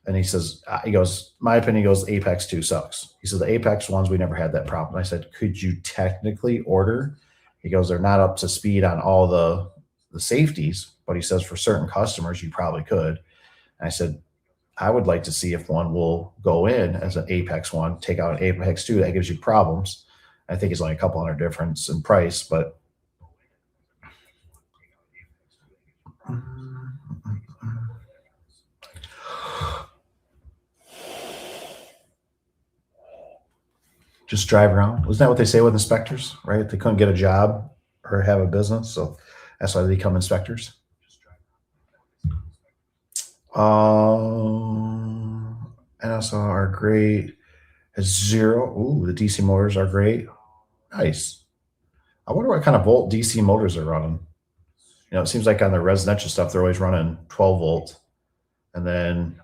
and he says, he goes, my opinion, he goes, Apex 2 sucks. He said, the Apex ones, we never had that problem. I said, could you technically order? He goes, they're not up to speed on all the safeties, but he says for certain customers, you probably could. And I said, I would like to see if one will go in as an Apex one, take out an Apex 2 that gives you problems. I think it's only a couple hundred difference in price, but just drive around. Wasn't that what they say with inspectors, right? They couldn't get a job or have a business, so that's why they become inspectors. And also are great. Has 0. Ooh, the DC motors are great. Nice. I wonder what kind of volt DC motors are running. You know, it seems like on the residential stuff, they're always running 12 volt. And then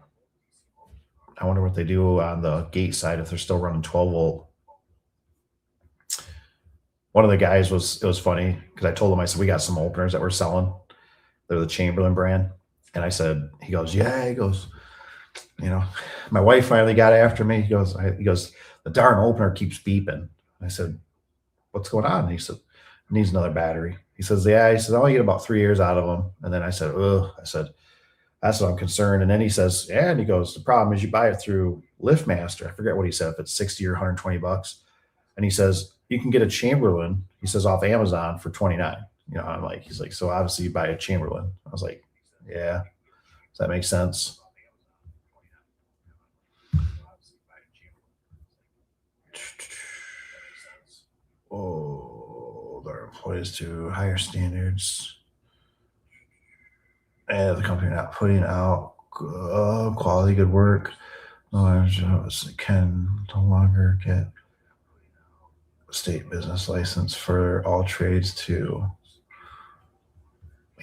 I wonder what they do on the gate side if they're still running 12 volt. One of the guys it was funny because I told him, I said, we got some openers that we're selling. They're the Chamberlain brand. And I said, he goes, yeah, he goes, you know, my wife finally got after me. He goes, the darn opener keeps beeping. I said, what's going on? And he said, needs another battery. He says, yeah. He says, I only get about 3 years out of them. And then I said, ugh. I said, that's what I'm concerned. And then he says, yeah. And he goes, the problem is you buy it through LiftMaster. I forget what he said, if it's 60 or $120. And he says, you can get a Chamberlain, he says, off Amazon for 29. You know, I'm like, he's like, so obviously you buy a Chamberlain. I was like, yeah. Does that make sense? Oh, their employees to higher standards. And the company not putting out quality, good work. No, can no longer get state business license for all trades too.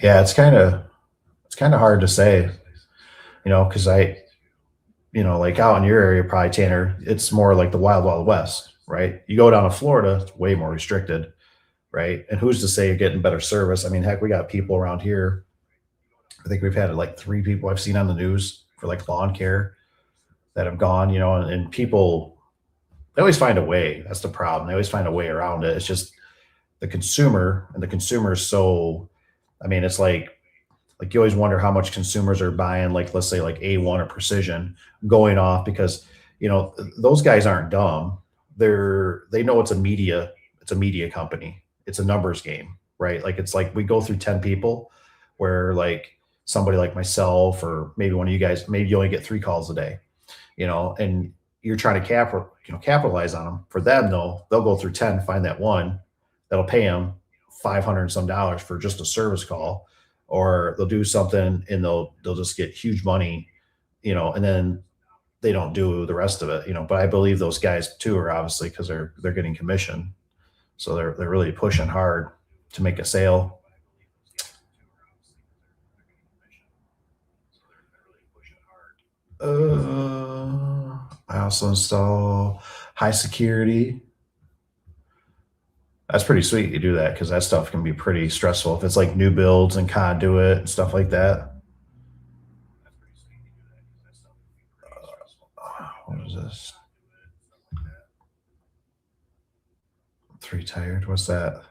Yeah, it's kind of hard to say, you know, because like out in your area, probably Tanner, it's more like the wild, wild west, right? You go down to Florida, it's way more restricted, right? And who's to say you're getting better service? I mean, heck, we got people around here. I think we've had like 3 people I've seen on the news for like lawn care that have gone, you know, and people, they always find a way. That's the problem. They always find a way around it. It's just the consumer, and the consumer is so, I mean, it's like you always wonder how much consumers are buying, like, let's say like A1 or Precision going off because, you know, those guys aren't dumb. They know it's a media company. It's a numbers game, right? Like, it's like we go through 10 people where like somebody like myself, or maybe one of you guys, maybe you only get 3 calls a day, you know, and you're trying to capitalize on them. For them though, they'll go through 10, find that one that'll pay them $500 and some for just a service call, or they'll do something and they'll just get huge money, you know, and then they don't do the rest of it, you know. But I believe those guys too are obviously, because they're getting commission, so they're really pushing hard to make a sale. I also install high security. That's pretty sweet you do that, because that stuff can be pretty stressful if it's like new builds and conduit and stuff like that. What is this? 3 tired. What's that?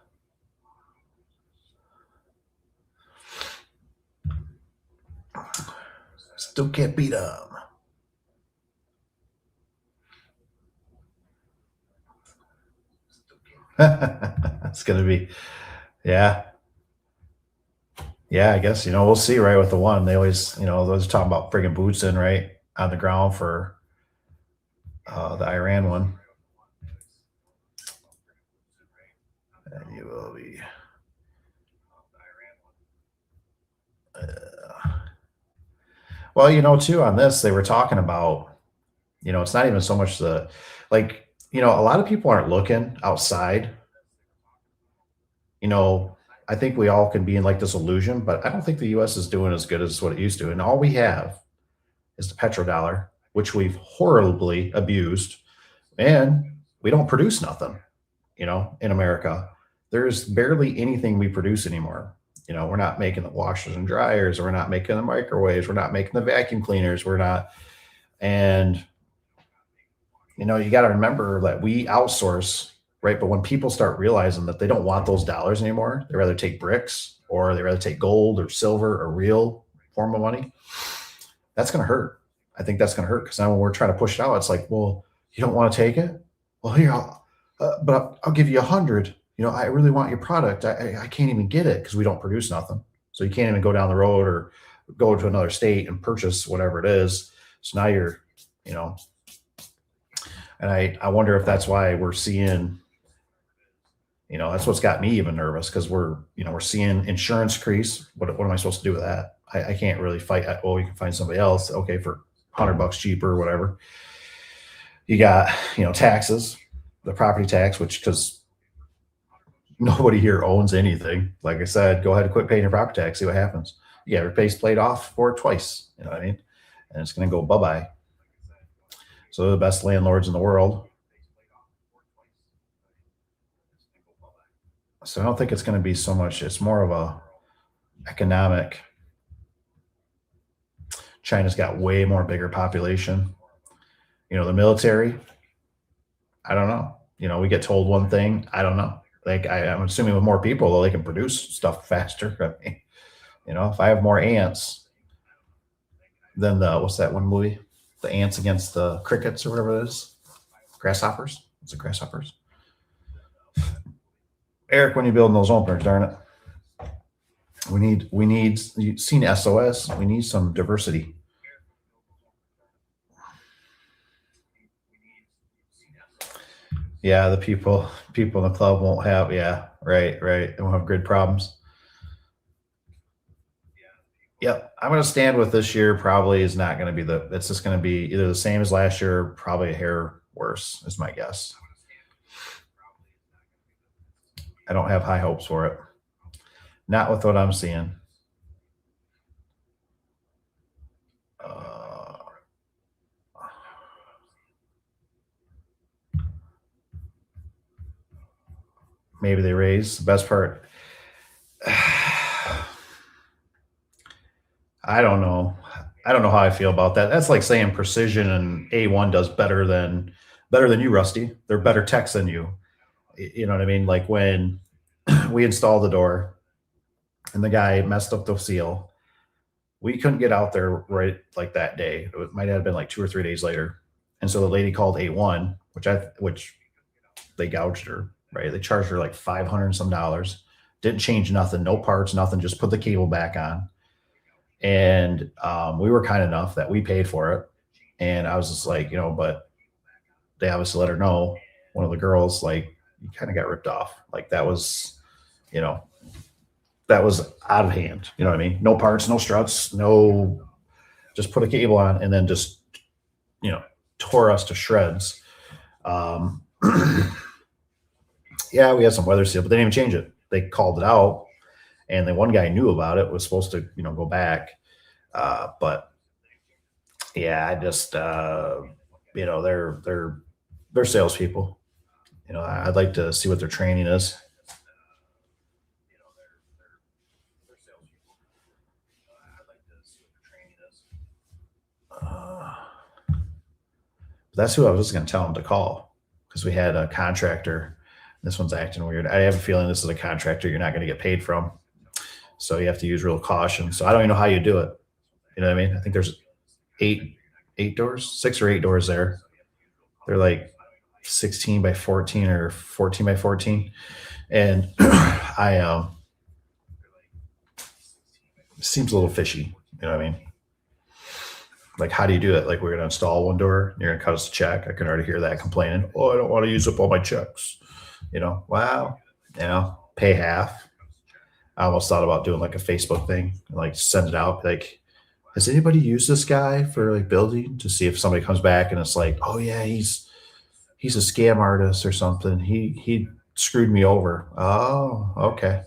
Still can't beat them. It's gonna be, yeah. I guess, you know, we'll see, right? With the one, they always, you know, those talking about bringing boots in right on the ground for the Iran one. And you will be. Well, you know, too, on this, they were talking about, you know, it's not even so much like, you know, a lot of people aren't looking outside. You know, I think we all can be in like this illusion, but I don't think the US is doing as good as what it used to. And all we have is the petrodollar, which we've horribly abused, and we don't produce nothing, you know, in America. There's barely anything we produce anymore. we're not making the washers and dryers. We're not making the microwaves. We're not making the vacuum cleaners. We're not. And, you got to remember that we outsource, right? But when people start realizing that they don't want those dollars anymore, they rather take bricks or they rather take gold or silver or real form of money. That's going to hurt. I think that's going to hurt because now when we're trying to push it out, it's like, well, you don't want to take it? Well, here, but I'll give you 100. I really want your product. I can't even get it because we don't produce nothing. So you can't even go down the road or go to another state and purchase whatever it is. So now you're, and I wonder if that's why we're seeing, that's what's got me even nervous because we're seeing insurance increase. What am I supposed to do with that? I can't really fight. Oh, you can find somebody else. Okay. For $100 cheaper or whatever. You got, taxes, the property tax, which, because nobody here owns anything. Like I said, go ahead and quit paying your property tax. See what happens. You got your face played off for it twice. You know what I mean? And it's going to go bye-bye. So they're the best landlords in the world. So I don't think it's going to be so much. It's more of a economic. China's got way more bigger population. The military, I don't know. We get told one thing. I don't know. Like I'm assuming with more people, they can produce stuff faster. I mean, if I have more ants than what's that one movie? The ants against the crickets or whatever it is. Grasshoppers. Is it grasshoppers? Eric, when you building those openers, darn it. We need, you've seen SOS. We need some diversity. Yeah, the people in the club won't have, yeah, right. They won't have grid problems. Yep. I'm going to stand with this year probably is not going to be it's just going to be either the same as last year, probably a hair worse is my guess. I don't have high hopes for it. Not with what I'm seeing. Maybe they raise. The best part, I don't know. I don't know how I feel about that. That's like saying Precision and A1 does better than you, Rusty. They're better techs than you. You know what I mean? Like when we installed the door and the guy messed up the seal, we couldn't get out there right like that day. It might have been like 2 or 3 days later. And so the lady called A1, which they gouged her, right? They charged her like $500 and some dollars. Didn't change nothing, no parts, nothing, just put the cable back on. And we were kind enough that we paid for it. And I was just like, but they obviously let her know, one of the girls, like, you kind of got ripped off. Like that was, that was out of hand. You know what I mean? No parts, no struts, no, just put a cable on and then just, tore us to shreds. Yeah, we had some weather seal, but they didn't even change it. They called it out. And then one guy knew about it, was supposed to, go back. But yeah, I just, they're salespeople. I'd like to see what their training is. That's who I was just going to tell them to call because we had a contractor. This one's acting weird. I have a feeling this is a contractor you're not going to get paid from. So you have to use real caution. So I don't even know how you do it. You know what I mean? I think there's eight doors, 6 or 8 doors there. They're like 16 by 14 or 14 by 14. And seems a little fishy. You know what I mean? Like, how do you do it? Like, we're going to install one door. You're going to cut us a check. I can already hear that complaining. Oh, I don't want to use up all my checks. Wow. Pay half. I almost thought about doing like a Facebook thing, like send it out. Like, has anybody used this guy for like building to see if somebody comes back and it's like, oh yeah, he's a scam artist or something. He screwed me over. Oh, okay.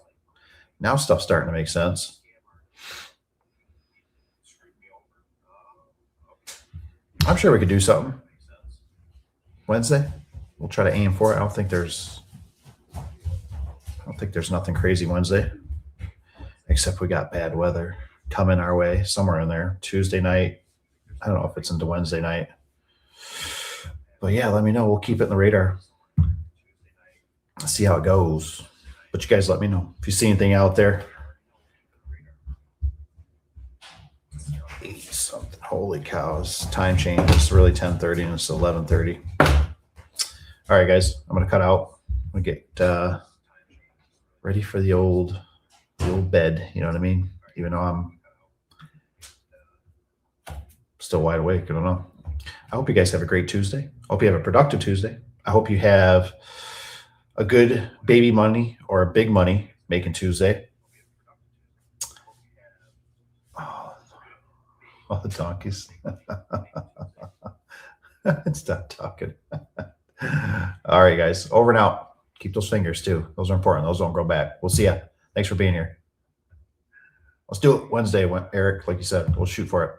Now stuff's starting to make sense. I'm sure we could do something. Wednesday, we'll try to aim for it. I don't think there's nothing crazy Wednesday. except we got bad weather coming our way somewhere in there. Tuesday night. I don't know if it's into Wednesday night. But yeah, let me know. We'll keep it in the radar. See how it goes. But you guys let me know if you see anything out there. 8 something. Holy cows. Time change. It's really 10:30 and it's 11:30. All right, guys. I'm gonna cut out. I'm gonna get ready for the old bed. You know what I mean? Even though I'm still wide awake. I don't know. I hope you guys have a great Tuesday. I hope you have a productive Tuesday. I hope you have a good baby money or a big money making Tuesday. Oh, the donkeys. Stop talking. All right, guys. Over and out. Keep those fingers too. Those are important. Those don't grow back. We'll see ya. Thanks for being here. Let's do it Wednesday, Eric. Like you said, we'll shoot for it.